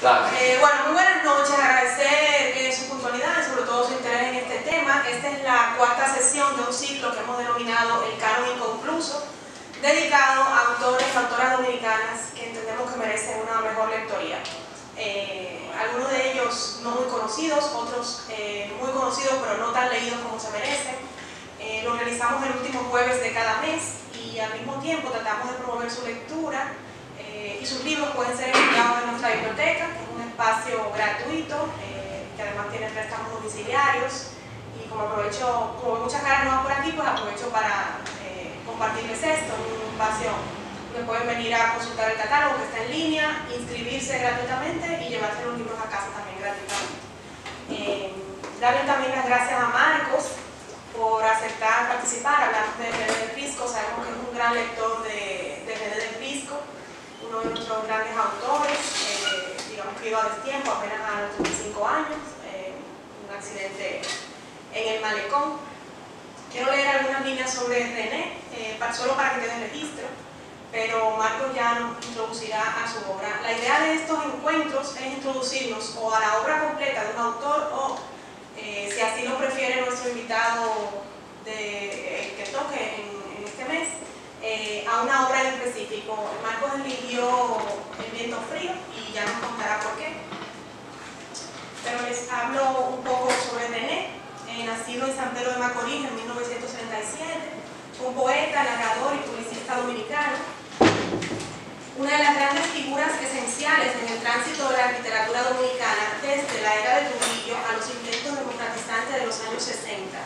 Bueno, muy buenas noches, agradecer su puntualidad y sobre todo su interés en este tema. Esta es la cuarta sesión de un ciclo que hemos denominado El Canon Inconcluso, dedicado a autores y autoras dominicanas que entendemos que merecen una mejor lectoría. Algunos de ellos no muy conocidos, otros muy conocidos pero no tan leídos como se merecen. Lo realizamos el último jueves de cada mes y al mismo tiempo tratamos de promover su lectura y sus libros pueden ser encontrados en nuestra biblioteca, que es un espacio gratuito que además tiene préstamos domiciliarios, y como muchas caras nuevas por aquí, pues aprovecho para compartirles esto, un espacio donde pueden venir a consultar el catálogo que está en línea, inscribirse gratuitamente y llevarse los libros a casa también gratuitamente. Darle también las gracias a Marcos por aceptar participar. Hablamos de René del Risco, sabemos que es un gran lector de René del Risco, uno de nuestros grandes autores, digamos que iba a destiempo, apenas a los 35 años, un accidente en el malecón. Quiero leer algunas líneas sobre René, solo para que quede registro, pero Marcos ya nos introducirá a su obra. La idea de estos encuentros es introducirnos o a la obra completa de un autor o, si así lo prefiere nuestro invitado que toque en este mes, a una obra en específico. Marcos eligió El viento frío y ya nos contará por qué. Pero les hablo un poco sobre René. Nacido en San Pedro de Macorís en 1937, fue un poeta, narrador y publicista dominicano. Una de las grandes figuras esenciales en el tránsito de la literatura dominicana desde la era de Trujillo a los intentos democratizantes de los años 60.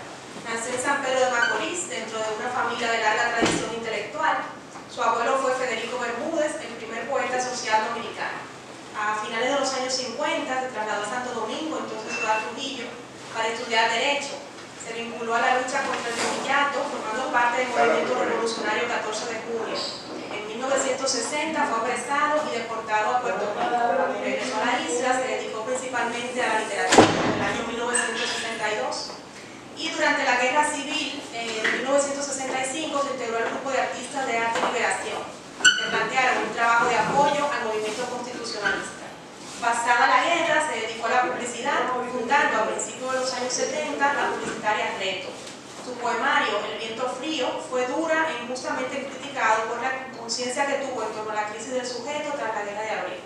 Nació en San Pedro de Macorís, dentro de una familia de larga tradición intelectual. Su abuelo fue Federico Bermúdez, el primer poeta social dominicano. A finales de los años 50 se trasladó a Santo Domingo, entonces ciudad de Trujillo, para estudiar Derecho. Se vinculó a la lucha contra el trujillado, formando parte del movimiento revolucionario 14 de junio. En 1960 fue apresado y deportado a Puerto Rico. Regresó a la isla, se dedicó principalmente a la literatura en el año 1962. Y durante la Guerra Civil, en 1965, se integró al grupo de artistas de arte y liberación, que plantearon un trabajo de apoyo al movimiento constitucionalista. Pasada la guerra, se dedicó a la publicidad, fundando a principios de los años 70 la publicitaria Reto. Su poemario, El viento frío, fue dura e injustamente criticado por la conciencia que tuvo en torno a la crisis del sujeto tras la guerra de abril.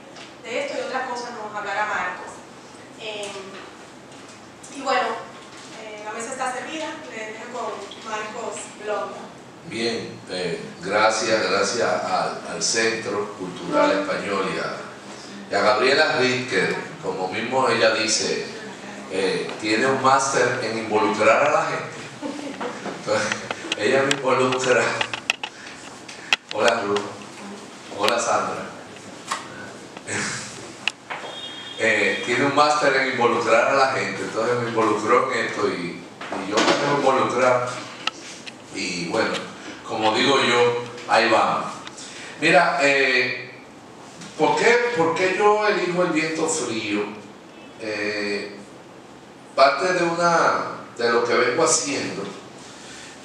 De esto y otras cosas nos hablará Marcos. Y bueno, la mesa está servida, le dejo con Marcos Blonda. Bien, gracias al Centro Cultural Español y a Gabriela Ritt, que como mismo ella dice, tiene un máster en involucrar a la gente. Entonces, ella me involucra. Hola Ruth, hola Sandra. Tiene un máster en involucrar a la gente, entonces me involucró en esto y yo me tengo que involucrar. Y bueno, como digo yo, ahí vamos. Mira, ¿por qué yo elijo El viento frío? Parte de lo que vengo haciendo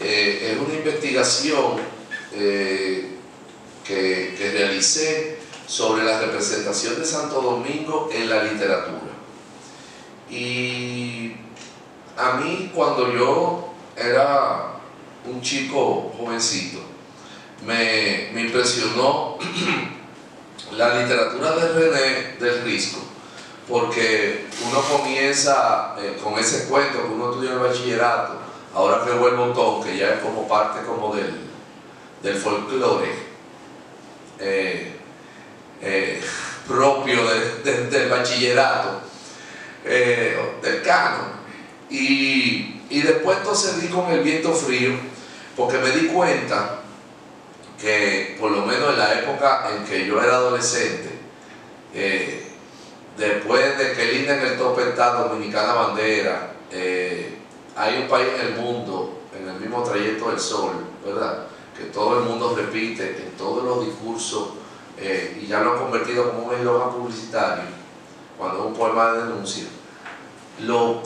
es una investigación que realicé sobre la representación de Santo Domingo en la literatura. Y a mí, cuando yo era un chico jovencito, me impresionó la literatura de René del Risco, porque uno comienza con ese cuento que uno estudia en el bachillerato, ahora que vuelve un montón, que ya es como parte como del folclore propio del bachillerato, del canon. Y después entonces di con El viento frío, porque me di cuenta que por lo menos en la época en que yo era adolescente, después de que linda en el tope está Dominicana Bandera, hay un país en el mundo, en el mismo trayecto del sol, ¿verdad?, que todo el mundo repite en todos los discursos, y ya lo han convertido como un eslogan publicitario cuando es un poema de denuncia. El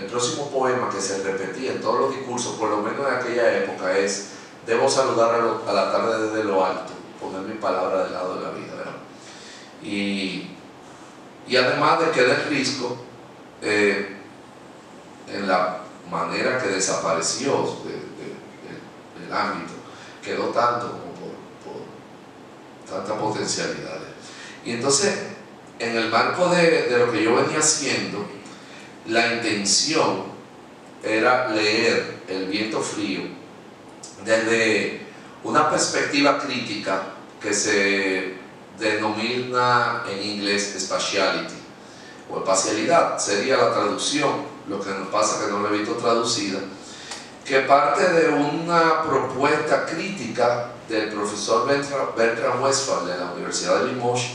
próximo poema que se repetía en todos los discursos, por lo menos en aquella época, es: debo saludar a la tarde desde lo alto, poner mi palabra del lado de la vida, ¿verdad? Y Y además de que Del Risco, en la manera que desapareció del ámbito, quedó tanto como por tantas potencialidades. Y entonces, en el marco de lo que yo venía haciendo, la intención era leer El viento frío desde una perspectiva crítica que se denomina en inglés spatiality o espacialidad, sería la traducción. Lo que nos pasa es que no lo he visto traducida, que parte de una propuesta crítica del profesor Bertrand Westphal de la Universidad de Limoges,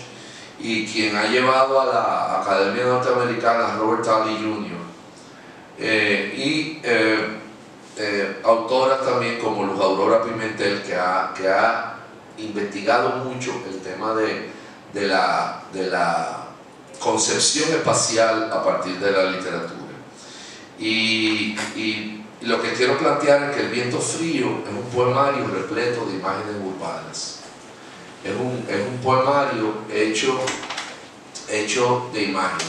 y quien ha llevado a la Academia Norteamericana Robert Talley Jr. Autoras también como Luz Aurora Pimentel, que ha investigado mucho el tema de la concepción espacial a partir de la literatura. Y lo que quiero plantear es que El viento frío es un poemario repleto de imágenes urbanas. Es un poemario hecho de imágenes.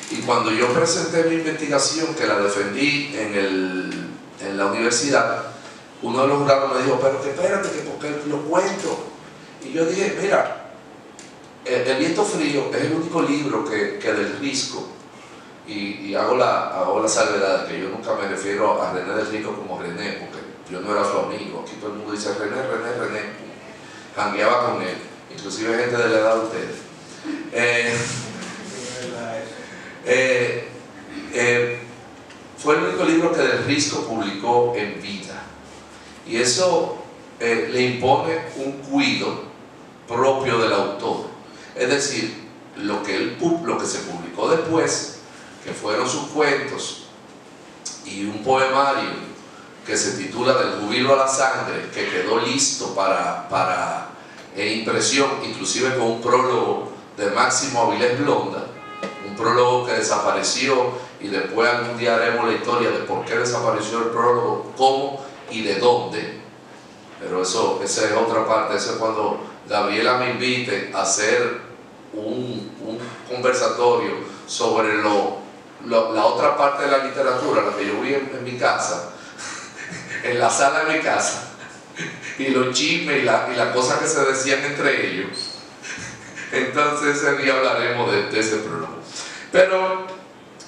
Y cuando yo presenté mi investigación, que la defendí en la universidad, uno de los jurados me dijo, pero que espérate, que porque lo cuento. Y yo dije, mira, El viento frío es el único libro que Del Risco, y hago la salvedad de que yo nunca me refiero a René Del Risco como René, porque yo no era su amigo. Aquí todo el mundo dice René, jangueaba con él, inclusive gente de la edad de ustedes. Fue el único libro que Del Risco publicó en vida, y eso le impone un cuidado propio del autor. Es decir, lo que se publicó después, que fueron sus cuentos y un poemario que se titula Del júbilo a la sangre, que quedó listo para impresión, inclusive con un prólogo de Máximo Avilés Blonda, un prólogo que desapareció, y después algún día haremos la historia de por qué desapareció el prólogo, cómo y de dónde, pero esa es otra parte. Eso es cuando Gabriela me invite a hacer un conversatorio sobre la otra parte de la literatura, la que yo vi en mi casa, en la sala de mi casa, y los chismes y las cosas que se decían entre ellos. Entonces ese día hablaremos de ese prólogo. Pero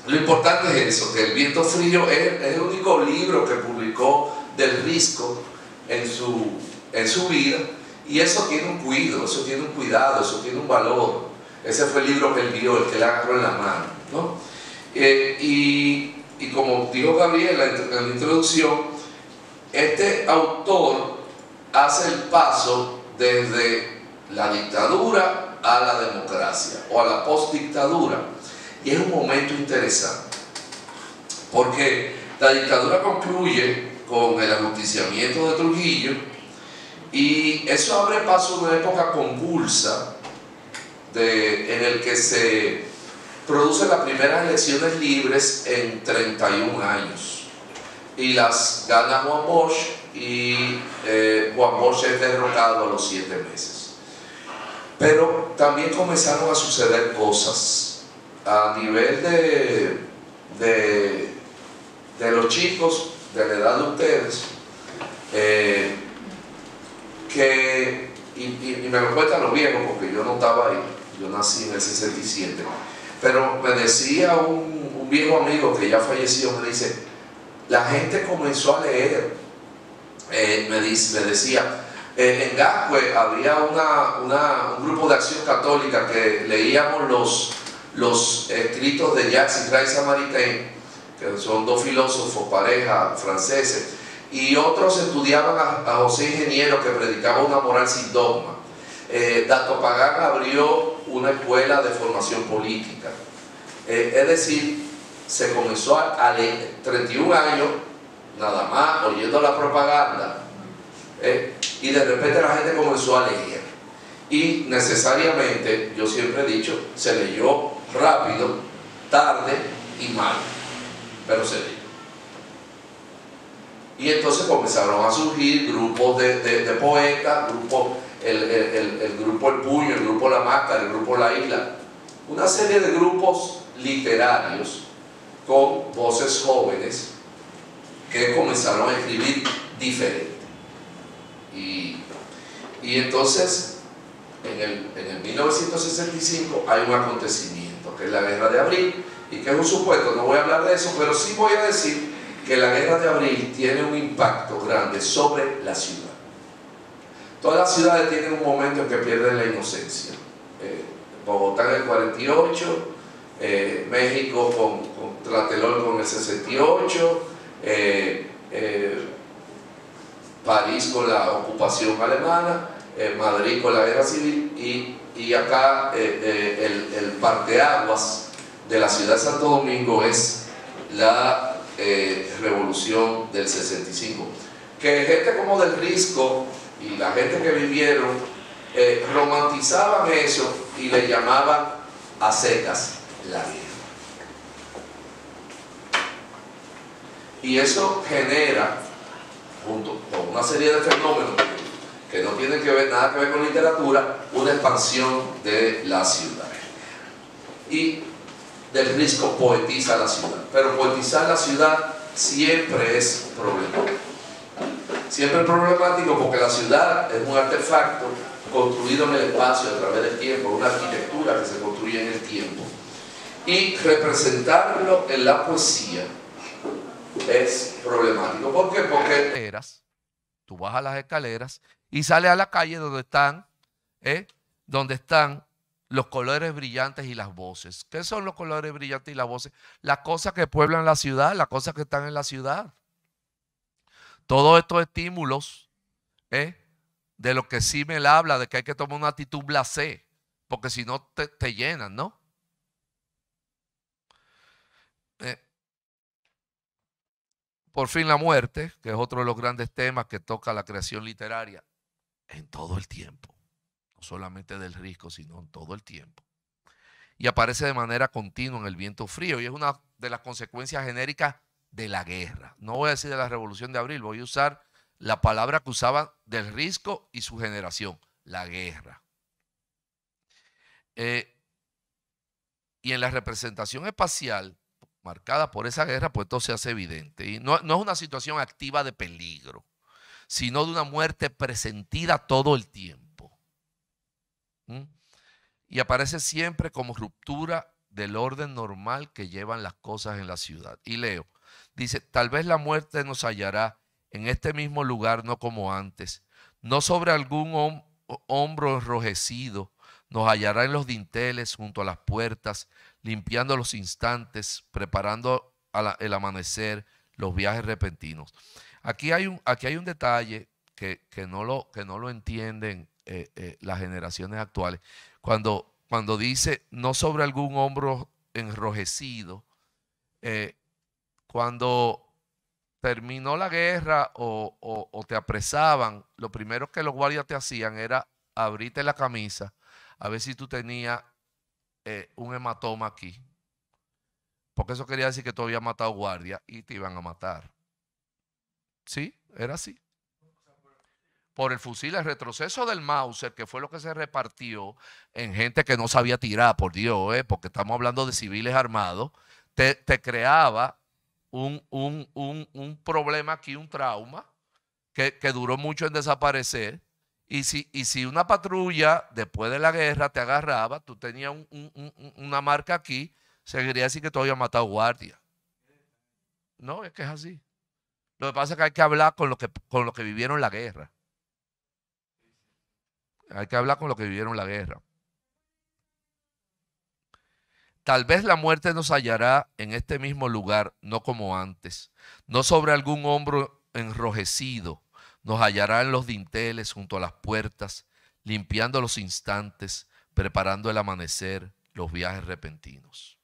lo importante es eso, que El viento frío es el único libro que publicó Del Risco en su vida, y eso tiene un cuidado, eso tiene un valor. Ese fue el libro que él vio, el que le agarró en la mano, ¿no? Y como dijo Gabriela en la introducción, este autor hace el paso desde la dictadura a la democracia o a la postdictadura, y es un momento interesante porque la dictadura concluye con el ajusticiamiento de Trujillo, y eso abre paso a una época convulsa en el que se producen las primeras elecciones libres en 31 años, y las gana Juan Bosch, y Juan Bosch es derrocado a los 7 meses. Pero también comenzaron a suceder cosas a nivel de los chicos de la edad de ustedes, y me lo cuentan los viejos porque yo no estaba ahí, yo nací en el 67, pero me decía un viejo amigo que ya falleció, me dice, la gente comenzó a leer. Me decía, en Gascue había un grupo de Acción Católica que leíamos los escritos de Jacques y Grace Maritain, que son dos filósofos, pareja, franceses, y otros estudiaban a José Ingeniero, que predicaba una moral sin dogma. Dato Pagán abrió una escuela de formación política. Es decir, se comenzó a leer, 31 años nada más oyendo la propaganda, y de repente la gente comenzó a leer, y necesariamente, yo siempre he dicho, se leyó rápido, tarde y mal, pero se leyó. Y entonces comenzaron a surgir grupos de poetas, el grupo El Puño, el grupo La Máscara, el grupo La Isla, una serie de grupos literarios con voces jóvenes que comenzaron a escribir diferente. Y entonces, en el 1965 hay un acontecimiento, que es la Guerra de Abril, y que es un supuesto, no voy a hablar de eso, pero sí voy a decir que la Guerra de Abril tiene un impacto grande sobre la ciudad. Todas las ciudades tienen un momento en que pierden la inocencia. Bogotá en el 48, México con Tlatelolco en el 68, París con la ocupación alemana, Madrid con la guerra civil y acá el parteaguas de la ciudad de Santo Domingo es la revolución del 65, que gente como Del Risco y la gente que vivieron romantizaban eso y le llamaban a secas la guerra. Y eso genera, junto con una serie de fenómenos que no tienen nada que ver con literatura, una expansión de la ciudad. Y Del Risco poetiza la ciudad, pero poetizar la ciudad siempre es problemático. Siempre es problemático porque la ciudad es un artefacto construido en el espacio a través del tiempo, una arquitectura que se construye en el tiempo. Y representarlo en la poesía es problemático. ¿Por qué? Porque tú vas a las escaleras y sales a la calle donde están los colores brillantes y las voces. ¿Qué son los colores brillantes y las voces? Las cosas que pueblan la ciudad, las cosas que están en la ciudad. Todos estos estímulos, de lo que Simmel habla, de que hay que tomar una actitud blasé, porque si no te llenan, ¿no? Por fin la muerte, que es otro de los grandes temas que toca la creación literaria en todo el tiempo, no solamente Del Risco, sino en todo el tiempo. Y aparece de manera continua en El viento frío, y es una de las consecuencias genéricas de la guerra. No voy a decir de la Revolución de Abril, voy a usar la palabra que usaban Del Risco y su generación, la guerra. Y en la representación espacial marcada por esa guerra, pues esto se hace evidente. Y no es una situación activa de peligro, sino de una muerte presentida todo el tiempo. Y aparece siempre como ruptura del orden normal que llevan las cosas en la ciudad. Y leo, dice, tal vez la muerte nos hallará en este mismo lugar, no como antes, no sobre algún hombro enrojecido, nos hallará en los dinteles junto a las puertas, limpiando los instantes, preparando el amanecer, los viajes repentinos. Aquí hay un detalle que no lo entienden las generaciones actuales. Cuando dice no sobre algún hombro enrojecido, cuando terminó la guerra o te apresaban, lo primero que los guardias te hacían era abrirte la camisa a ver si tú tenías un hematoma aquí, porque eso quería decir que tú habías matado guardia y te iban a matar. Sí, era así. Por el fusil, el retroceso del Mauser, que fue lo que se repartió en gente que no sabía tirar, por Dios, porque estamos hablando de civiles armados, te creaba un problema aquí, un trauma, que duró mucho en desaparecer. Y si una patrulla después de la guerra te agarraba, tú tenías una marca aquí, se quería decir que tú habías matado guardia. No, es que es así. Lo que pasa es que hay que hablar con lo que vivieron la guerra. Hay que hablar con lo que vivieron la guerra. Tal vez la muerte nos hallará en este mismo lugar, no como antes, no sobre algún hombro enrojecido, nos hallará en los dinteles junto a las puertas, limpiando los instantes, preparando el amanecer, los viajes repentinos.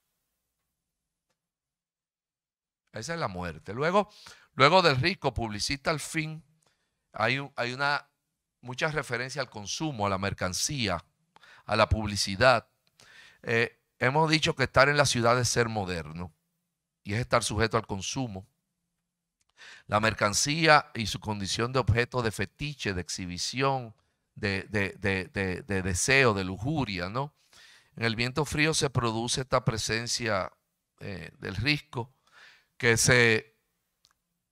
Esa es la muerte. Luego Del Risco, publicista al fin, hay muchas referencias al consumo, a la mercancía, a la publicidad. Hemos dicho que estar en la ciudad es ser moderno y es estar sujeto al consumo. La mercancía y su condición de objeto de fetiche, de exhibición, de deseo, de lujuria, ¿no? En el viento frío se produce esta presencia del risco que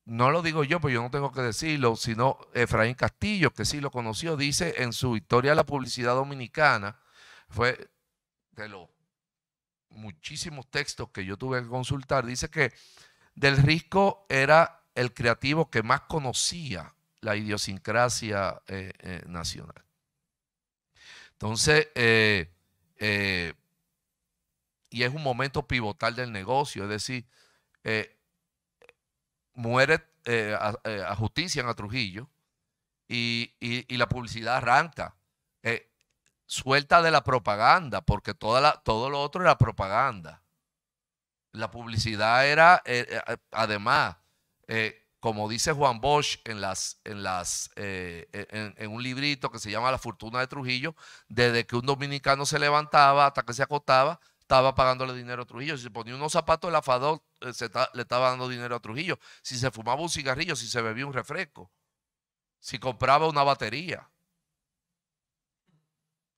no lo digo yo, pues yo no tengo que decirlo, sino Efraín Castillo, que sí lo conoció, dice en su Historia de la Publicidad Dominicana, fue de los muchísimos textos que yo tuve que consultar, dice que Del Risco era el creativo que más conocía la idiosincrasia nacional. Entonces, y es un momento pivotal del negocio, es decir, muere ajustician a Trujillo y la publicidad arranca. Suelta de la propaganda, porque todo lo otro era propaganda. La publicidad era, además, como dice Juan Bosch en un librito que se llama La Fortuna de Trujillo, desde que un dominicano se levantaba hasta que se acostaba, estaba pagándole dinero a Trujillo. Si se ponía unos zapatos, el afador le estaba dando dinero a Trujillo. Si se fumaba un cigarrillo, si se bebía un refresco, si compraba una batería,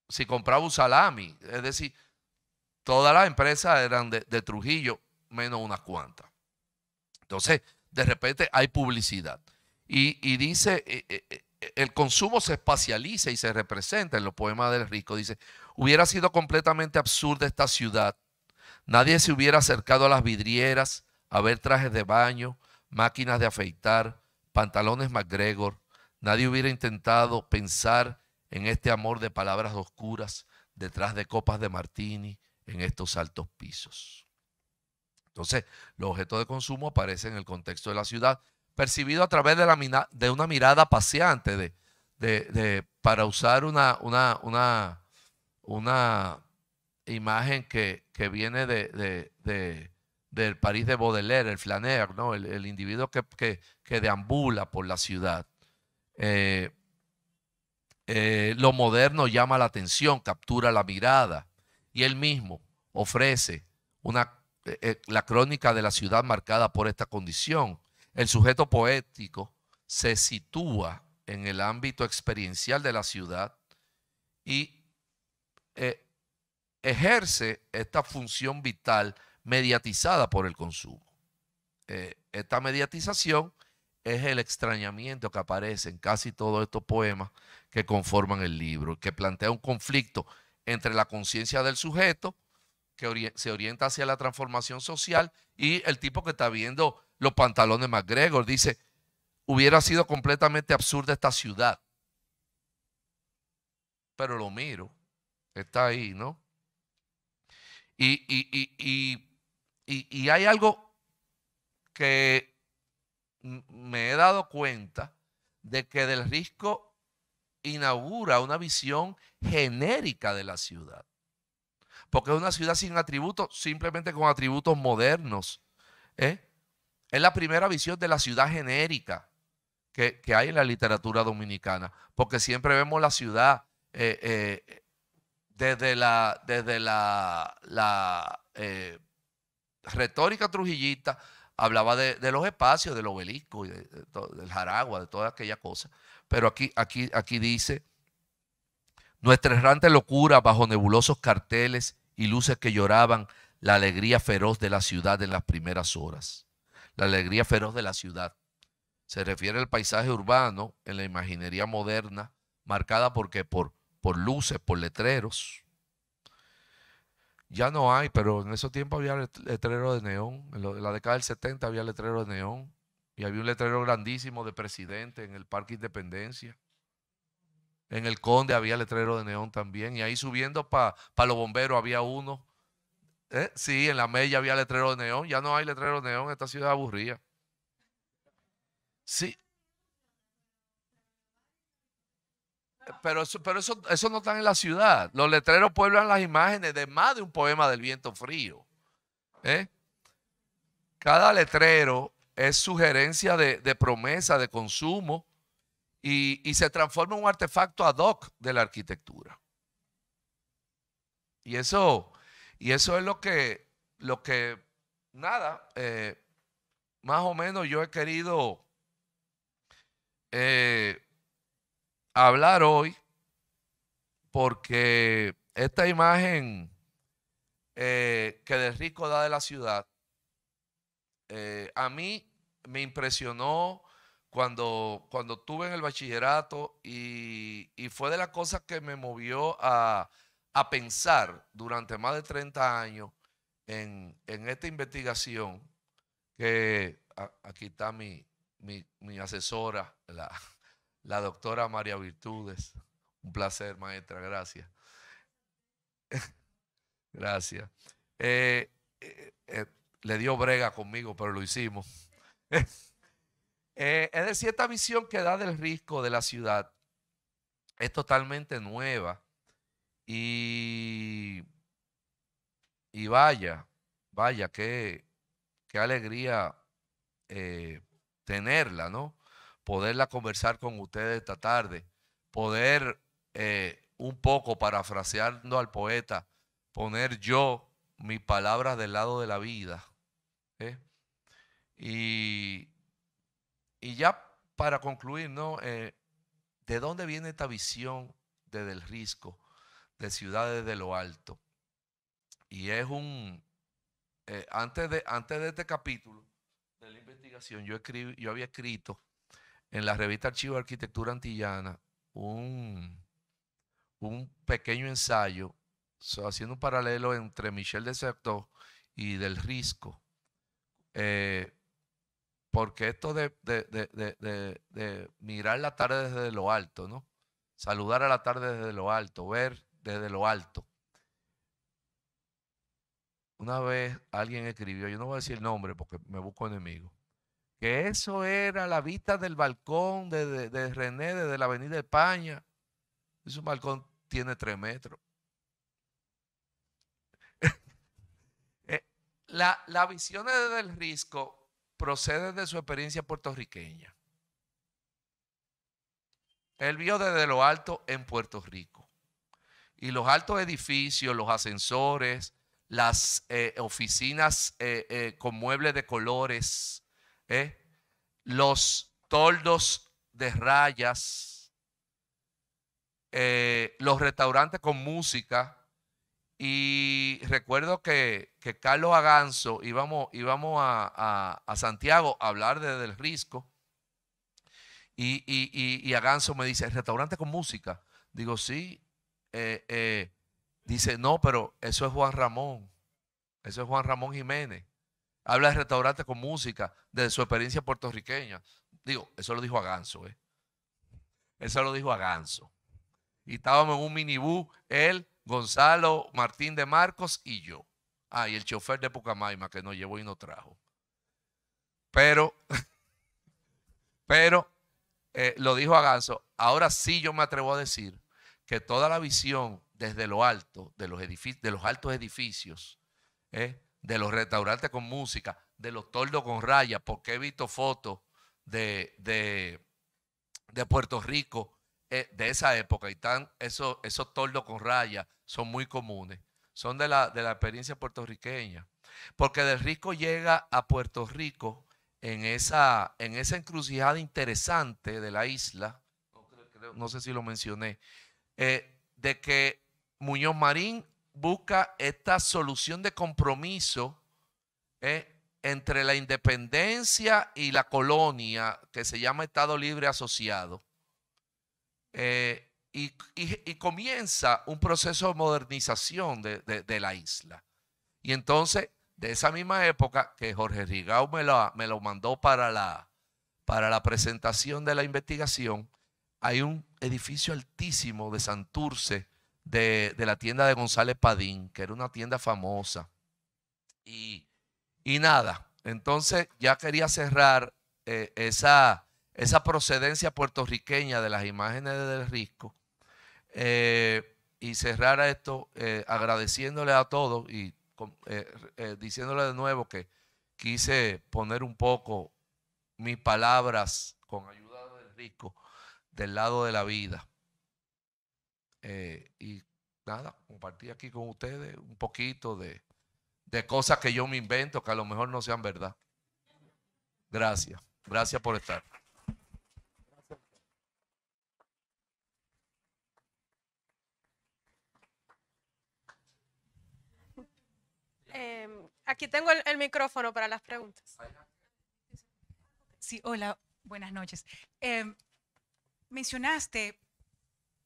si compraba un salami. Es decir, todas las empresas eran de Trujillo, menos unas cuantas. Entonces, de repente hay publicidad. Y dice, el consumo se espacializa y se representa en los poemas del Risco. Dice, hubiera sido completamente absurda esta ciudad. Nadie se hubiera acercado a las vidrieras a ver trajes de baño, máquinas de afeitar, pantalones MacGregor. Nadie hubiera intentado pensar en este amor de palabras oscuras detrás de copas de martini en estos altos pisos. Entonces, los objetos de consumo aparecen en el contexto de la ciudad, percibido a través de una mirada paseante, para usar una imagen que viene del París de Baudelaire, el flâneur, ¿no? El individuo que deambula por la ciudad. Lo moderno llama la atención, captura la mirada, y él mismo ofrece la crónica de la ciudad marcada por esta condición. El sujeto poético se sitúa en el ámbito experiencial de la ciudad y ejerce esta función vital mediatizada por el consumo. Esta mediatización es el extrañamiento que aparece en casi todos estos poemas que conforman el libro, que plantea un conflicto entre la conciencia del sujeto, que se orienta hacia la transformación social, y el tipo que está viendo los pantalones MacGregor. Dice, hubiera sido completamente absurda esta ciudad. Pero lo miro, está ahí, ¿no? Y hay algo que me he dado cuenta de que Del Risco inaugura una visión genérica de la ciudad. Porque es una ciudad sin atributos, simplemente con atributos modernos. Es la primera visión de la ciudad genérica que hay en la literatura dominicana. Porque siempre vemos la ciudad desde la retórica trujillista, hablaba de los espacios, del obelisco, del Jaragua, de toda aquella cosa. Pero aquí dice, nuestra errante locura bajo nebulosos carteles y luces que lloraban la alegría feroz de la ciudad en las primeras horas. La alegría feroz de la ciudad se refiere al paisaje urbano en la imaginería moderna, marcada por luces, por letreros. Ya no hay, pero en esos tiempos había letreros de neón. En la década del 70 había letreros de neón. Y había un letrero grandísimo de presidente en el Parque Independencia. En el Conde había letrero de neón también. Y ahí subiendo para los bomberos había uno. Sí, en la Mella había letrero de neón. Ya no hay letrero de neón en esta ciudad aburrida. Sí. Pero eso no está en la ciudad. Los letreros pueblan las imágenes de más de un poema del viento frío. Cada letrero es sugerencia de promesa, de consumo, y se transforma en un artefacto ad hoc de la arquitectura. Y eso es lo que nada, más o menos yo he querido hablar hoy, porque esta imagen que Del Risco da de la ciudad, a mí me impresionó cuando estuve en el bachillerato y fue de las cosas que me movió a pensar durante más de 30 años en esta investigación que aquí está mi asesora, la doctora María Virtudes. Un placer, maestra, gracias. Gracias. Eh, eh, eh, Le dio brega conmigo, pero lo hicimos. Es decir, esta visión que da Del Risco de la ciudad es totalmente nueva y, y vaya, qué alegría tenerla, ¿no? Poderla conversar con ustedes esta tarde, poder un poco, parafraseando al poeta, poner yo mis palabras del lado de la vida. ¿Eh? Y, y ya para concluir, ¿no? ¿De dónde viene esta visión de Del Risco, de ciudades de lo alto? Y es antes de este capítulo de la investigación, yo había escrito en la revista Archivo de Arquitectura Antillana un pequeño ensayo haciendo un paralelo entre Michel de Certeau y Del Risco. Porque esto de mirar la tarde desde lo alto, ¿no? Saludar a la tarde desde lo alto, ver desde lo alto. Una vez alguien escribió, yo no voy a decir el nombre porque me busco enemigo, que eso era la vista del balcón de René desde la Avenida España. Ese balcón tiene 3 metros. La visión de Del Risco procede de su experiencia puertorriqueña. Él vio desde lo alto en Puerto Rico. Y los altos edificios, los ascensores, las oficinas con muebles de colores, los toldos de rayas, los restaurantes con música. Y recuerdo que Carlos Aganzo íbamos a Santiago a hablar de Del Risco. Y Aganzo me dice, ¿restaurante con música? Digo, sí. Dice, no, pero eso es Juan Ramón. Eso es Juan Ramón Jiménez. Habla de restaurante con música, de su experiencia puertorriqueña. Digo, eso lo dijo Aganzo, ¿eh? Eso lo dijo Aganzo. Y estábamos en un minibús, él, Gonzalo Martín de Marcos y yo. Ah, y el chofer de Pucamaima que nos llevó y nos trajo. Pero lo dijo Aganzo. Ahora sí yo me atrevo a decir que toda la visión desde lo alto, de los altos edificios, de los restaurantes con música, de los toldos con rayas, porque he visto fotos de Puerto Rico de esa época y esos toldos con rayas son muy comunes, son de la experiencia puertorriqueña, porque Del Risco llega a Puerto Rico en esa encrucijada interesante de la isla, no sé si lo mencioné, de que Muñoz Marín busca esta solución de compromiso entre la independencia y la colonia, que se llama Estado Libre Asociado, y comienza un proceso de modernización de la isla. Y entonces, de esa misma época, que Jorge Rigau me lo mandó para la presentación de la investigación, hay un edificio altísimo de Santurce, de la tienda de González Padín, que era una tienda famosa. Y nada, entonces ya quería cerrar esa procedencia puertorriqueña de las imágenes de Del Risco y cerrar esto agradeciéndole a todos y diciéndole de nuevo que quise poner un poco mis palabras con ayuda de Del Risco del lado de la vida. Y nada, compartir aquí con ustedes un poquito de cosas que yo me invento que a lo mejor no sean verdad. Gracias. Gracias por estar. Aquí tengo el micrófono para las preguntas. Sí, hola, buenas noches. Mencionaste,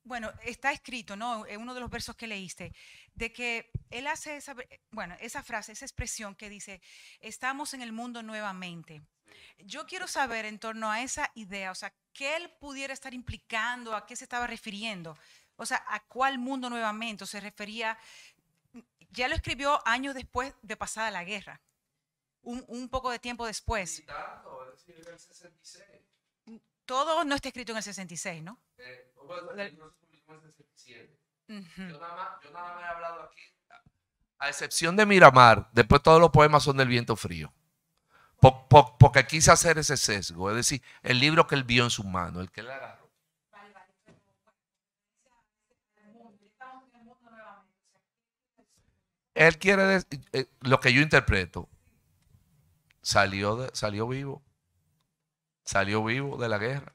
bueno, está escrito, ¿no? En uno de los versos que leíste, de que él hace esa, bueno, esa frase, esa expresión que dice, estamos en el mundo nuevamente. Yo quiero saber en torno a esa idea, o sea, ¿qué él pudiera estar implicando? ¿A qué se estaba refiriendo? O sea, ¿a cuál mundo nuevamente? ¿O se refería? Ya lo escribió años después de pasada la guerra, un poco de tiempo después. Todo no está escrito en el 66, ¿no? Yo nada más he hablado aquí, a excepción de Miramar, después todos los poemas son del viento frío. Porque quise hacer ese sesgo, es decir, el libro que él vio en sus manos, el que él agarró. Él quiere decir, lo que yo interpreto, salió vivo de la guerra,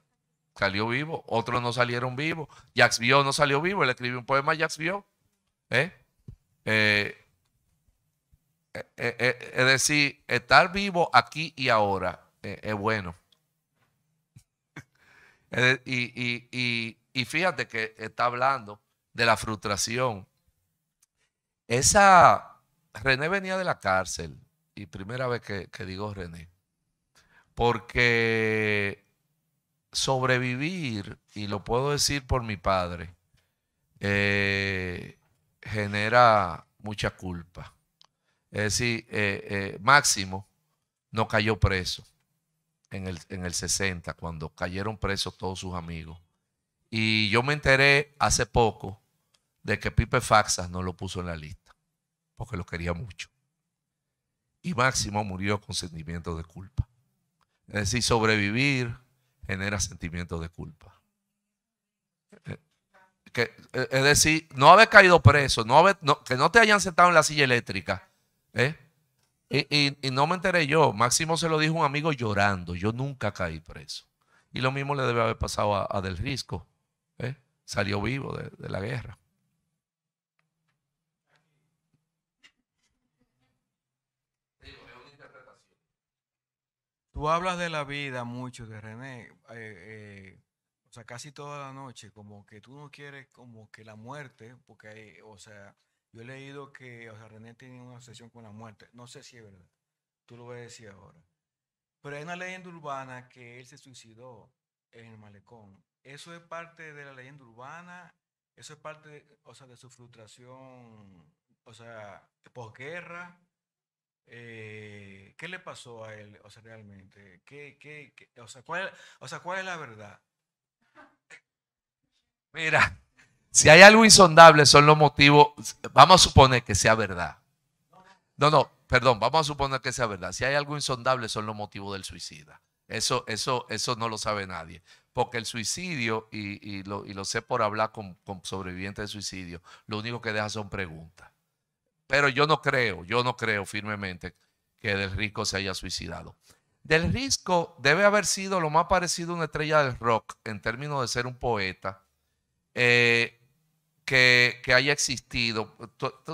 salió vivo, otros no salieron vivos. Jacques Viau no salió vivo, él escribió un poema a Jacques Viau. Es decir, estar vivo aquí y ahora es bueno. Y fíjate que está hablando de la frustración. René venía de la cárcel, y primera vez que digo René, porque sobrevivir, y lo puedo decir por mi padre, genera mucha culpa. Es decir, Máximo no cayó preso en el 60, cuando cayeron presos todos sus amigos. Y yo me enteré hace poco de que Pipe Faxas no lo puso en la lista, porque lo quería mucho. Y Máximo murió con sentimientos de culpa. Es decir, sobrevivir genera sentimientos de culpa. Es decir, no haber caído preso, que no te hayan sentado en la silla eléctrica. Y no me enteré yo. Máximo se lo dijo un amigo llorando. Yo nunca caí preso. Y lo mismo le debe haber pasado a Del Risco. Salió vivo de la guerra. Tú hablas de la vida mucho, de René, o sea, casi toda la noche, como que tú no quieres como que la muerte, porque o sea, yo he leído que, o sea, René tiene una obsesión con la muerte, no sé si es verdad, tú lo vas a decir ahora, pero hay una leyenda urbana que él se suicidó en el malecón. ¿Eso es parte de la leyenda urbana? ¿Eso es parte, o sea, de su frustración, o sea, posguerra? ¿Qué le pasó a él, o sea, realmente? O sea, ¿cuál es la verdad? Mira, si hay algo insondable son los motivos. Vamos a suponer que sea verdad. No, perdón, vamos a suponer que sea verdad. Si hay algo insondable son los motivos del suicida. Eso no lo sabe nadie. Porque el suicidio, y lo sé por hablar con sobrevivientes de suicidio, lo único que deja son preguntas. Pero yo no creo firmemente que Del Risco se haya suicidado. Del Risco debe haber sido lo más parecido a una estrella del rock en términos de ser un poeta que haya existido.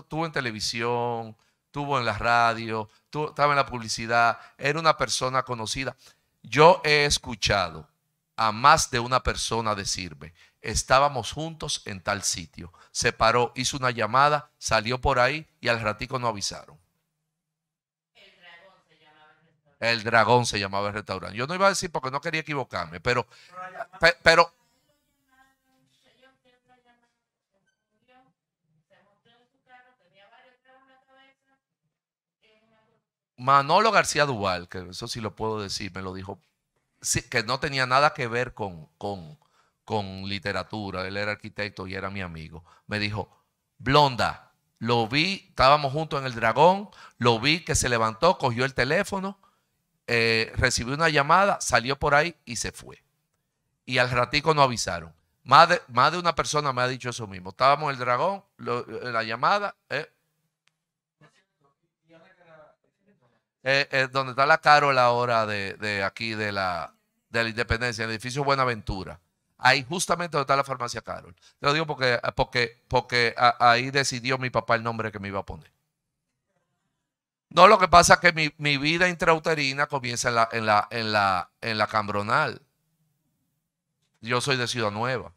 Tuvo en televisión, tuvo en la radio, estaba en la publicidad, era una persona conocida. Yo he escuchado a más de una persona decirme, estábamos juntos en tal sitio, se paró, hizo una llamada, salió por ahí y al ratico no avisaron. El Dragón se llamaba el restaurante. Yo no iba a decir porque no quería equivocarme, pero Manolo García Duval, que eso sí lo puedo decir, me lo dijo, sí, que no tenía nada que ver con literatura, él era arquitecto y era mi amigo. Me dijo, Blonda, lo vi, estábamos juntos en el Dragón, lo vi que se levantó, cogió el teléfono, recibió una llamada, salió por ahí y se fue. Y al ratico no avisaron. Más de una persona me ha dicho eso mismo. Estábamos en el Dragón, la llamada, donde está la Carol ahora de aquí de la Independencia, en el edificio Buenaventura. Ahí justamente donde está la farmacia Carol. Te lo digo porque ahí decidió mi papá el nombre que me iba a poner. No, lo que pasa es que mi vida intrauterina comienza en la cambronal. Yo soy de Ciudad Nueva.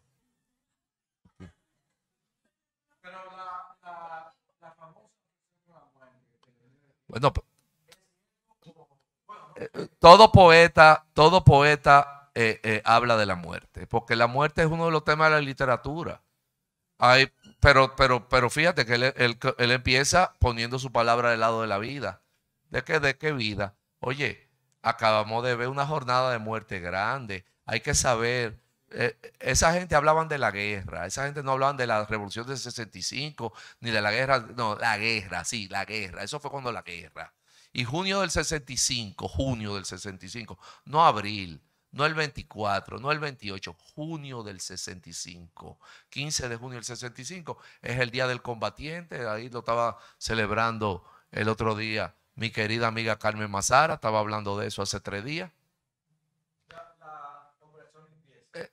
Bueno, todo poeta habla de la muerte, porque la muerte es uno de los temas de la literatura. Pero fíjate que él empieza poniendo su palabra del lado de la vida. ¿De qué vida? Oye, acabamos de ver una jornada de muerte grande. Hay que saber. Esa gente hablaban de la guerra. Esa gente no hablaban de la revolución del 65, ni de la guerra. No, la guerra, sí, la guerra. Eso fue cuando la guerra. Y junio del 65, no abril. No el 24, no el 28, junio del 65. 15 de junio del 65 es el Día del Combatiente. Ahí lo estaba celebrando el otro día mi querida amiga Carmen Mazara. Estaba hablando de eso hace 3 días.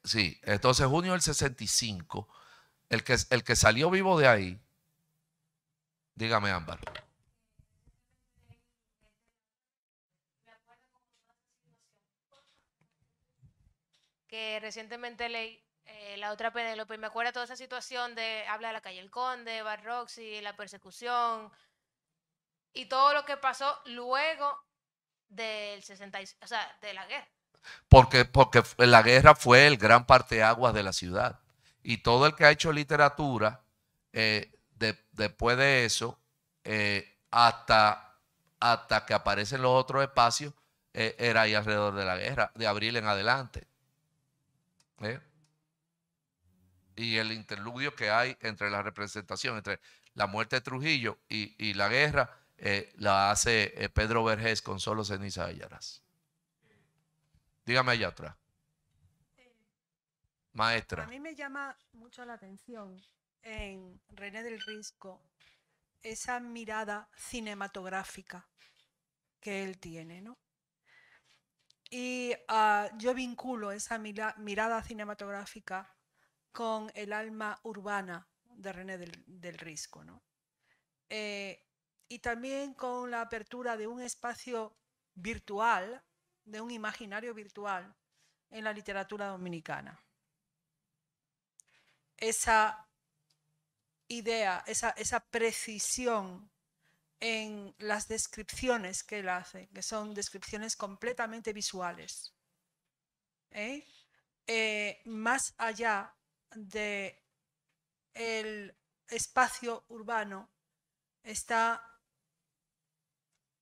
Sí, entonces junio del 65. El que salió vivo de ahí, dígame, Ámbar. Que recientemente leí la otra Penélope y me acuerdo toda esa situación habla de la calle El Conde, Bar Roxy, la persecución y todo lo que pasó luego del 66, o sea, de la guerra. Porque la guerra fue el gran parteaguas de la ciudad. Y todo el que ha hecho literatura, después de eso, hasta que aparecen los otros espacios, era ahí alrededor de la guerra, de abril en adelante. Y el interludio que hay entre la representación, entre la muerte de Trujillo y la guerra, la hace Pedro Vergés con Solo ceniza hallarás. Dígame allá atrás. Maestra. A mí me llama mucho la atención en René del Risco esa mirada cinematográfica que él tiene, ¿no? Y yo vinculo esa mirada cinematográfica con el alma urbana de René del Risco, ¿no? Y también con la apertura de un espacio virtual, de un imaginario virtual en la literatura dominicana. Esa idea, esa precisión en las descripciones que él hace, que son descripciones completamente visuales. Más allá del espacio urbano está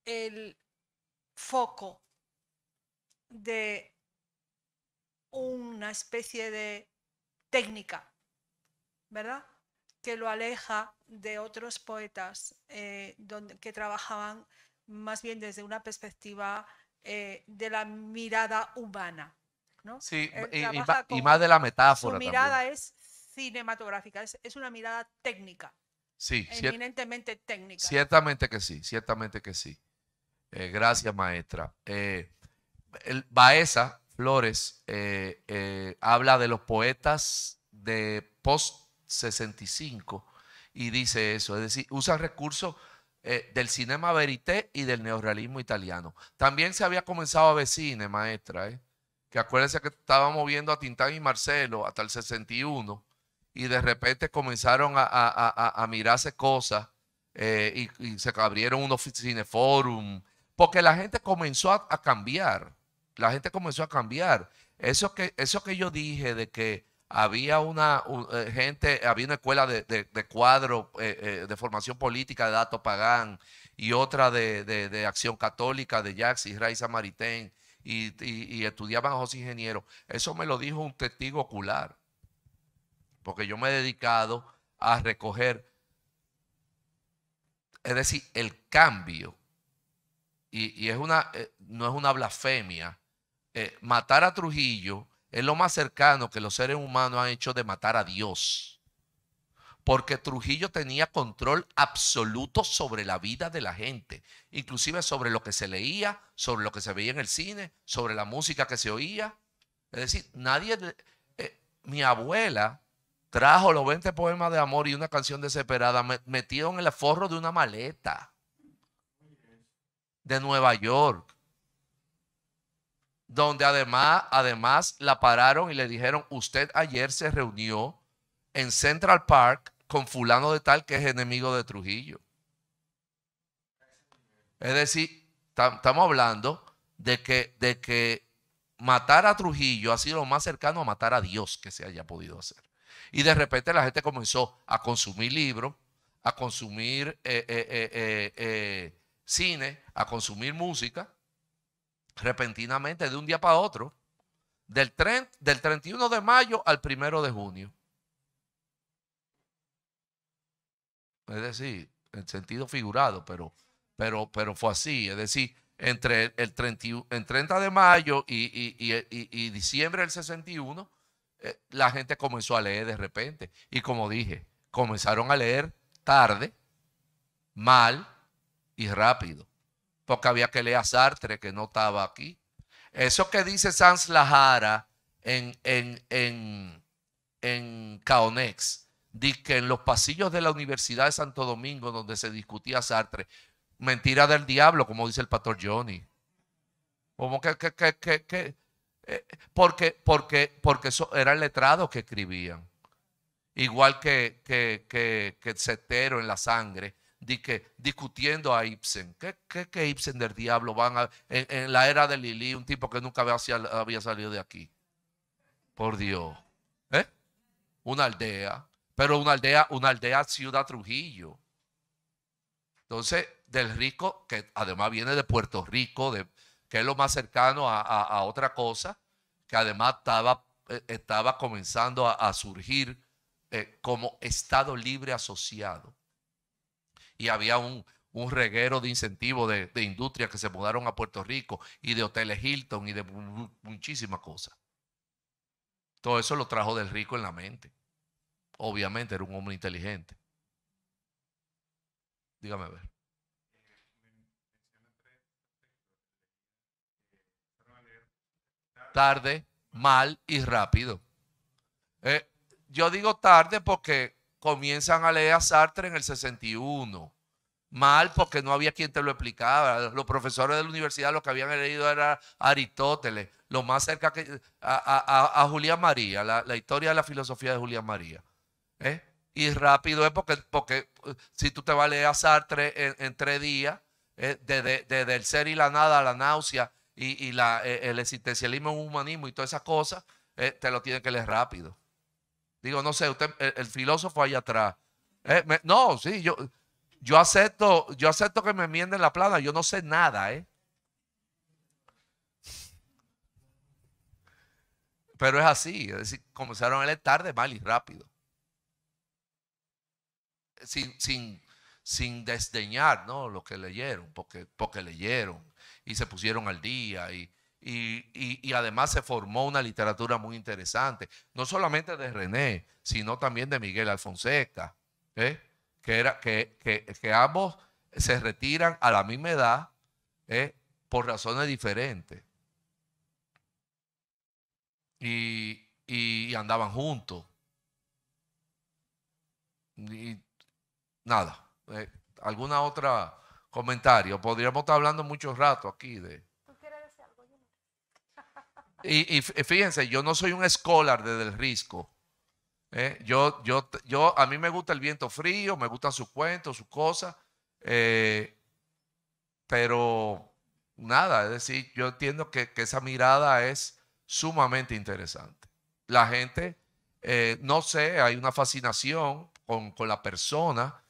el foco de una especie de técnica, ¿verdad?, que lo aleja de otros poetas que trabajaban más bien desde una perspectiva de la mirada humana, ¿no? Sí, y más de la metáfora. Su mirada también es cinematográfica, es una mirada técnica. Sí, eminentemente técnica. Ciertamente que sí, ciertamente que sí. Gracias, maestra. Baeza Flores habla de los poetas de post-65 y dice eso, es decir, usa recursos del cinema verité y del neorrealismo italiano. También se había comenzado a ver cine, maestra, que acuérdense que estábamos viendo a Tintán y Marcelo hasta el 61 y de repente comenzaron a mirarse cosas y se abrieron unos cineforum, porque la gente comenzó a cambiar. La gente comenzó a cambiar. Eso que yo dije de que había había una escuela de cuadro de formación política de Dato Pagán y otra de Acción Católica de Jacques y Raiza Maritain y estudiaban a los ingenieros. Eso me lo dijo un testigo ocular, porque yo me he dedicado a recoger, es decir, el cambio. Y no es una blasfemia. Matar a Trujillo es lo más cercano que los seres humanos han hecho de matar a Dios. Porque Trujillo tenía control absoluto sobre la vida de la gente, inclusive sobre lo que se leía, sobre lo que se veía en el cine, sobre la música que se oía. Es decir, mi abuela trajo los 20 poemas de amor y una canción desesperada metido en el forro de una maleta. de Nueva York, donde además la pararon y le dijeron, usted ayer se reunió en Central Park con fulano de tal que es enemigo de Trujillo. Es decir, estamos hablando de que matar a Trujillo ha sido lo más cercano a matar a Dios que se haya podido hacer. Y de repente la gente comenzó a consumir libros, a consumir cine, a consumir música, repentinamente de un día para otro, del 31 de mayo al 1 de junio. Es decir, en sentido figurado, pero fue así. Es decir, entre el 30 de mayo y diciembre del 61, la gente comenzó a leer de repente. Y como dije, comenzaron a leer tarde, mal y rápido. Porque había que leer a Sartre, que no estaba aquí. Eso que dice Sanz Lajara en Caonex, dice que en los pasillos de la Universidad de Santo Domingo, donde se discutía Sartre, mentira del diablo, como dice el pastor Johnny. Como porque eso era el letrado que escribían. Igual que Cetero en La Sangre, discutiendo a Ibsen. ¿Qué Ibsen del diablo van en la era de Lili, un tipo que nunca había salido de aquí? Por Dios. Una aldea, pero una aldea Ciudad Trujillo. Entonces, Del Risco, que además viene de Puerto Rico, que es lo más cercano a otra cosa, que además estaba comenzando a surgir como Estado Libre Asociado. Y había un reguero de incentivos de industria que se mudaron a Puerto Rico y de hoteles Hilton y de muchísimas cosas. Todo eso lo trajo Del Risco en la mente. Obviamente era un hombre inteligente. Dígame a ver. Tarde, mal y rápido. Yo digo tarde porque comienzan a leer a Sartre en el 61. Mal porque no había quien te lo explicara. Los profesores de la universidad lo que habían leído era Aristóteles. Lo más cerca a Julián María, la historia de la filosofía de Julián María. Y rápido es porque si tú te vas a leer a Sartre en 3 días, desde el ser y la nada a la náusea y el existencialismo en un humanismo y todas esas cosas, te lo tienen que leer rápido. Digo, no sé, usted, el filósofo allá atrás. No, sí, yo acepto que me enmienden la plana, yo no sé nada, Pero es así, es decir, comenzaron a leer tarde, mal y rápido. Sin desdeñar, ¿no?, lo que leyeron, porque leyeron y se pusieron al día y además se formó una literatura muy interesante, no solamente de René, sino también de Miguel Alfonseca, que ambos se retiran a la misma edad por razones diferentes y andaban juntos. Y nada, ¿alguna otra comentario? Podríamos estar hablando mucho rato aquí de... ¿Tú quieres decir algo? Y fíjense, yo no soy un scholar de Del Risco. A mí me gusta el viento frío, me gustan sus cuentos, sus cosas, pero nada, es decir, yo entiendo que esa mirada es sumamente interesante. La gente, no sé, hay una fascinación con la persona.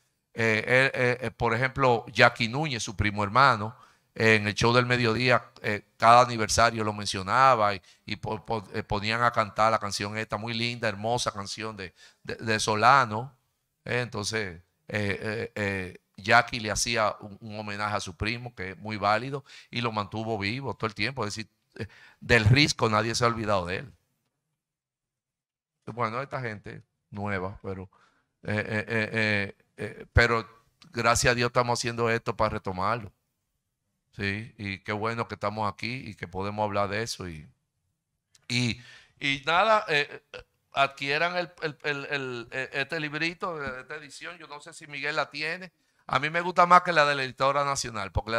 Por ejemplo, Jackie Núñez, su primo hermano, en el show del mediodía, cada aniversario lo mencionaba y ponían a cantar la canción esta muy linda, hermosa canción de Solano. Entonces, Jackie le hacía un homenaje a su primo, que es muy válido, y lo mantuvo vivo todo el tiempo. Es decir, Del Risco nadie se ha olvidado de él. Bueno, esta gente nueva, pero gracias a Dios estamos haciendo esto para retomarlo. Sí, y qué bueno que estamos aquí y que podemos hablar de eso. Y nada, adquieran este librito, esta edición. Yo no sé si Miguel la tiene. A mí me gusta más que la de la Editora Nacional, porque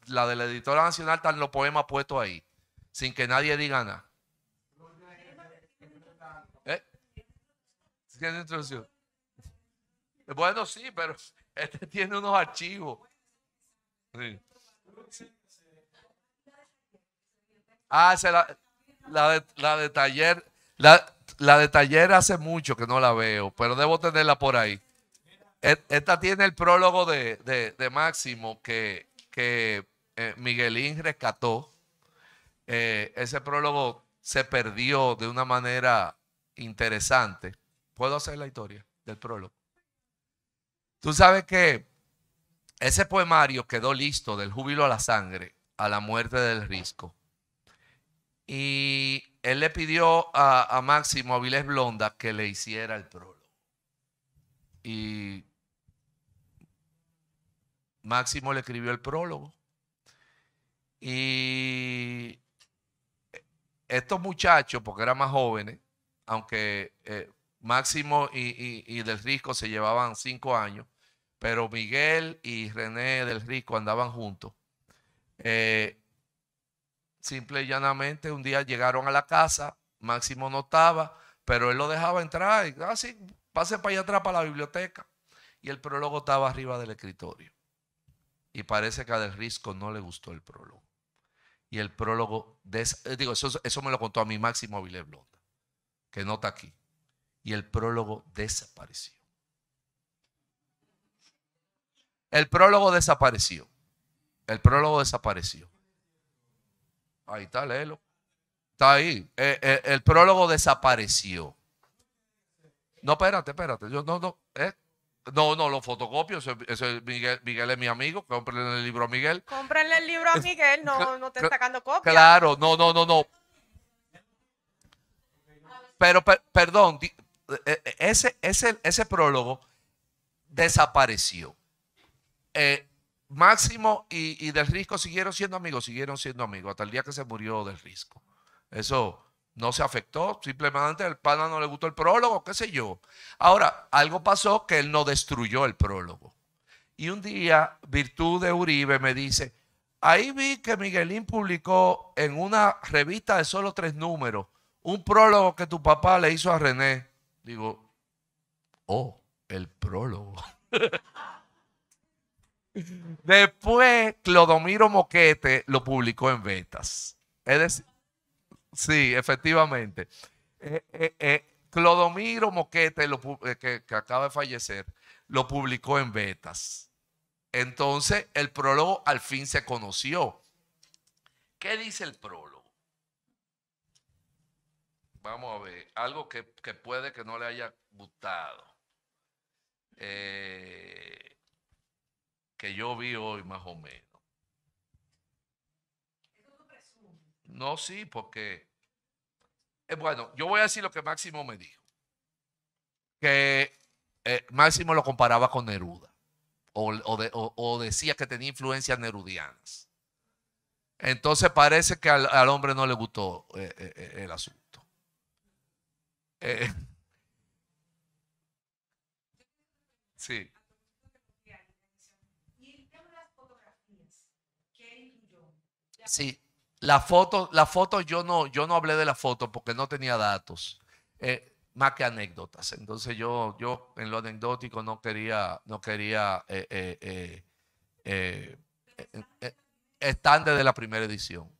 la de la Editora Nacional están los poemas puestos ahí, sin que nadie diga nada. ¿Eh? ¿Tiene introducción? Bueno, sí, pero este tiene unos archivos. Sí. Ah, la de taller. La de taller hace mucho que no la veo, pero debo tenerla por ahí. Esta tiene el prólogo de Máximo que Miguelín rescató. Ese prólogo se perdió de una manera interesante. ¿Puedo hacer la historia del prólogo? Tú sabes que ese poemario quedó listo del júbilo a la sangre, a la muerte del Risco. Y él le pidió a Máximo Avilés Blonda que le hiciera el prólogo. Y Máximo le escribió el prólogo. Y estos muchachos, porque eran más jóvenes, aunque Máximo y Del Risco se llevaban 5 años, pero Miguel y René Del Risco andaban juntos. Simple y llanamente un día llegaron a la casa, Máximo no estaba, pero él lo dejaba entrar y así, pase para allá atrás para la biblioteca. Y el prólogo estaba arriba del escritorio. Y parece que a Del Risco no le gustó el prólogo. Y el prólogo, eso me lo contó a mí Máximo Avilés Blonda, que no está aquí. Y el prólogo desapareció. El prólogo desapareció. El prólogo desapareció. Ahí está, léelo. Está ahí. El prólogo desapareció. No, espérate. Yo no, lo fotocopio. Ese Miguel es mi amigo. Cómprenle el libro a Miguel. Cómprenle el libro a Miguel, no estén sacando copias. Claro, no. Pero, perdón, ese prólogo desapareció. Máximo y Del Risco siguieron siendo amigos hasta el día que se murió Del Risco. Eso no se afectó, simplemente al pana no le gustó el prólogo, qué sé yo. Ahora, algo pasó que él no destruyó el prólogo. Y un día, Virtud de Uribe me dice, ahí vi que Miguelín publicó en una revista de solo 3 números un prólogo que tu papá le hizo a René. Digo, el prólogo. Después, Clodomiro Moquete lo publicó en Vetas. Es decir, sí, efectivamente. Clodomiro Moquete, que acaba de fallecer, lo publicó en Vetas. Entonces, el prólogo al fin se conoció. ¿Qué dice el prólogo? Vamos a ver, algo que puede que no le haya gustado. Que yo vi hoy más o menos. No, sí, porque bueno, yo voy a decir lo que Máximo me dijo. Que Máximo lo comparaba con Neruda o decía que tenía influencias nerudianas. Entonces parece que al hombre no le gustó el asunto. Sí. Sí, la foto yo no hablé de la foto porque no tenía datos, más que anécdotas. Entonces yo en lo anecdótico no quería están desde la primera edición,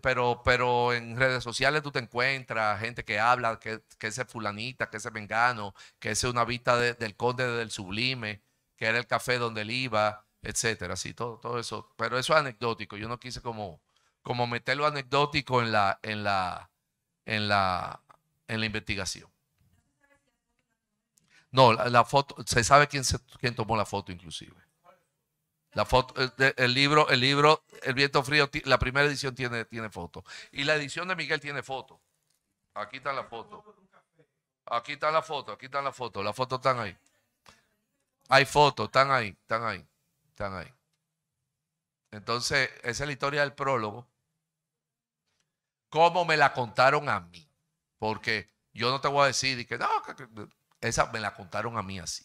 pero en redes sociales tú te encuentras gente que habla que ese fulanita, que ese mengano, que ese es una vista del Conde del Sublime, que era el café donde él iba, etcétera, sí, todo eso, pero eso es anecdótico. Yo no quise como meter lo anecdótico en la investigación. No, la foto, se sabe quién tomó la foto inclusive. La foto, el libro, El Viento Frío, la primera edición tiene foto. Y la edición de Miguel tiene foto. Aquí está la foto. Aquí está la foto, Las fotos están ahí. Hay fotos, están ahí. Entonces, esa es la historia del prólogo. ¿Cómo me la contaron a mí? Porque yo no te voy a decir que no, esa me la contaron a mí así.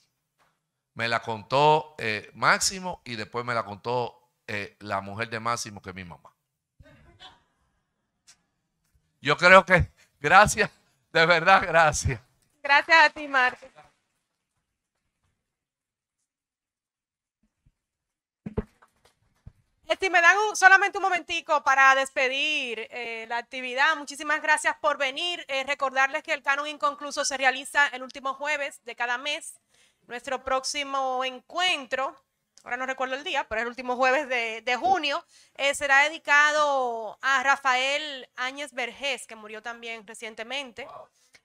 Me la contó Máximo y después me la contó la mujer de Máximo, que es mi mamá. Yo creo que, gracias, de verdad, gracias. Gracias a ti, Marco. Si me dan solamente un momentico para despedir la actividad, muchísimas gracias por venir. Recordarles que el Canon Inconcluso se realiza el último jueves de cada mes. Nuestro próximo encuentro, ahora no recuerdo el día, pero el último jueves de junio, será dedicado a Rafael Áñez Vergés, que murió también recientemente.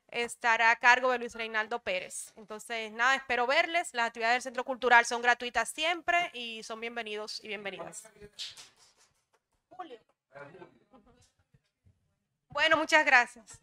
Estará a cargo de Luis Reinaldo Pérez. Entonces, nada, espero verles. Las actividades del Centro Cultural son gratuitas siempre y son bienvenidos y bienvenidas. Julio. Bueno, muchas gracias.